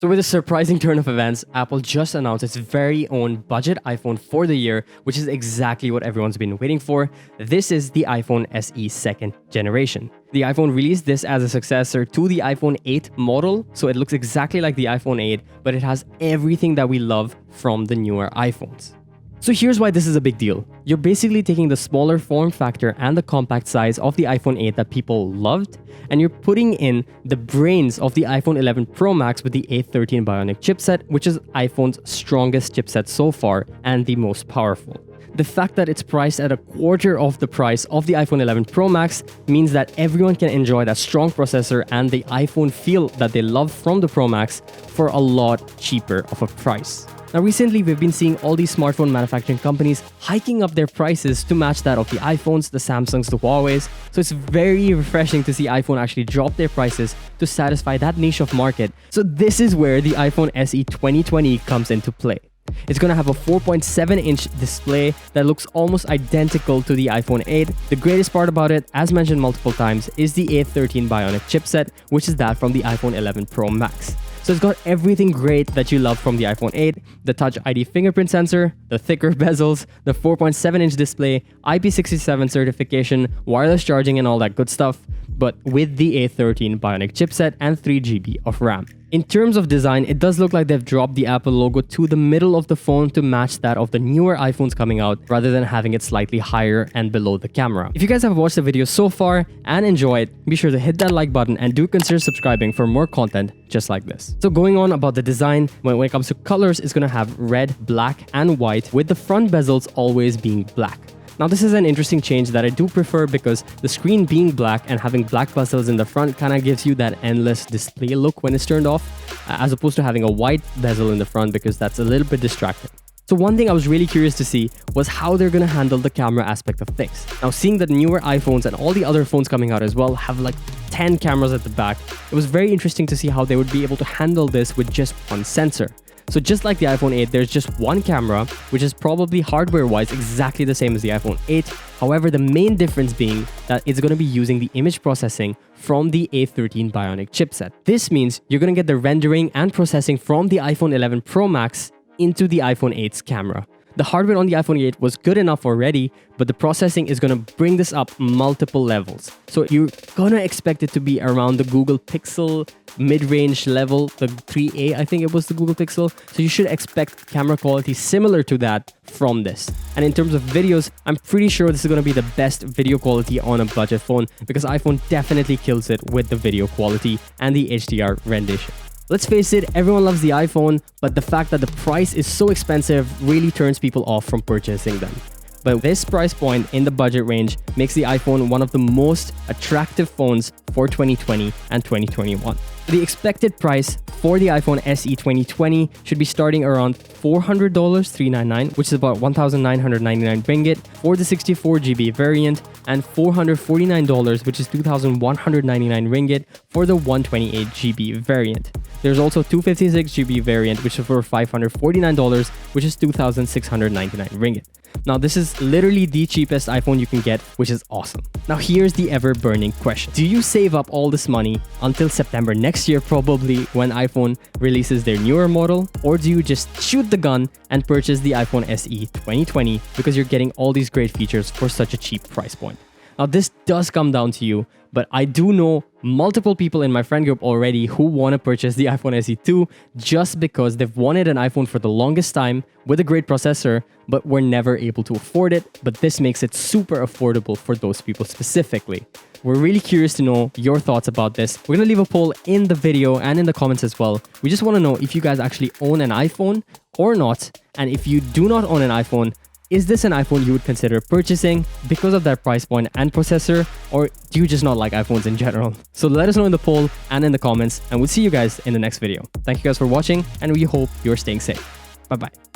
So with a surprising turn of events, Apple just announced its very own budget iPhone for the year, which is exactly what everyone's been waiting for. This is the iPhone SE second generation. The iPhone released this as a successor to the iPhone 8 model, so it looks exactly like the iPhone 8, but it has everything that we love from the newer iPhones. So here's why this is a big deal. You're basically taking the smaller form factor and the compact size of the iPhone 8 that people loved, and you're putting in the brains of the iPhone 11 Pro Max with the A13 Bionic chipset, which is iPhone's strongest chipset so far and the most powerful. The fact that it's priced at a quarter of the price of the iPhone 11 Pro Max means that everyone can enjoy that strong processor and the iPhone feel that they love from the Pro Max for a lot cheaper of a price. Now recently, we've been seeing all these smartphone manufacturing companies hiking up their prices to match that of the iPhones, the Samsungs, the Huaweis. So it's very refreshing to see iPhone actually drop their prices to satisfy that niche of market. So this is where the iPhone SE 2020 comes into play. It's going to have a 4.7-inch display that looks almost identical to the iPhone 8. The greatest part about it, as mentioned multiple times, is the A13 Bionic chipset, which is that from the iPhone 11 Pro Max. So it's got everything great that you love from the iPhone 8, the Touch ID fingerprint sensor, the thicker bezels, the 4.7-inch display, IP67 certification, wireless charging and all that good stuff, but with the A13 Bionic chipset and 3GB of RAM. In terms of design, it does look like they've dropped the Apple logo to the middle of the phone to match that of the newer iPhones coming out, rather than having it slightly higher and below the camera. If you guys have watched the video so far and enjoyed, be sure to hit that like button and do consider subscribing for more content just like this. So going on about the design, when it comes to colors, it's going to have red, black, and white, with the front bezels always being black. Now this is an interesting change that I do prefer because the screen being black and having black bezels in the front kind of gives you that endless display look when it's turned off, as opposed to having a white bezel in the front because that's a little bit distracting. So one thing I was really curious to see was how they're going to handle the camera aspect of things. Now seeing that newer iPhones and all the other phones coming out as well have like 10 cameras at the back, it was very interesting to see how they would be able to handle this with just one sensor. So just like the iPhone 8, there's just one camera, which is probably hardware-wise exactly the same as the iPhone 8. However, the main difference being that it's going to be using the image processing from the A13 Bionic chipset. This means you're going to get the rendering and processing from the iPhone 11 Pro Max into the iPhone 8's camera. The hardware on the iPhone 8 was good enough already, but the processing is going to bring this up multiple levels. So you're going to expect it to be around the Google Pixel mid-range level, the 3A, I think it was the Google Pixel. So you should expect camera quality similar to that from this. And in terms of videos, I'm pretty sure this is going to be the best video quality on a budget phone because iPhone definitely kills it with the video quality and the HDR rendition. Let's face it, everyone loves the iPhone, but the fact that the price is so expensive really turns people off from purchasing them. But this price point in the budget range makes the iPhone one of the most attractive phones for 2020 and 2021. The expected price for the iPhone SE 2020 should be starting around $400, $399, which is about 1,999 ringgit for the 64GB variant, and $449, which is 2,199 ringgit for the 128GB variant. There's also 256GB variant, which is for $549, which is 2,699 ringgit. Now this is literally the cheapest iPhone you can get, which is awesome. Now here's the ever-burning question. Do you save up all this money until September next year, probably, when iPhone releases their newer model? Or do you just shoot the gun and purchase the iPhone SE 2020 because you're getting all these great features for such a cheap price point? Now this does come down to you, but I do know multiple people in my friend group already who want to purchase the iPhone SE 2 just because they've wanted an iPhone for the longest time with a great processor, but were never able to afford it. But this makes it super affordable for those people specifically. We're really curious to know your thoughts about this. We're going to leave a poll in the video and in the comments as well. We just want to know if you guys actually own an iPhone or not. And if you do not own an iPhone, is this an iPhone you would consider purchasing because of that price point and processor, or do you just not like iPhones in general? So let us know in the poll and in the comments, and we'll see you guys in the next video. Thank you guys for watching, and we hope you're staying safe. Bye-bye.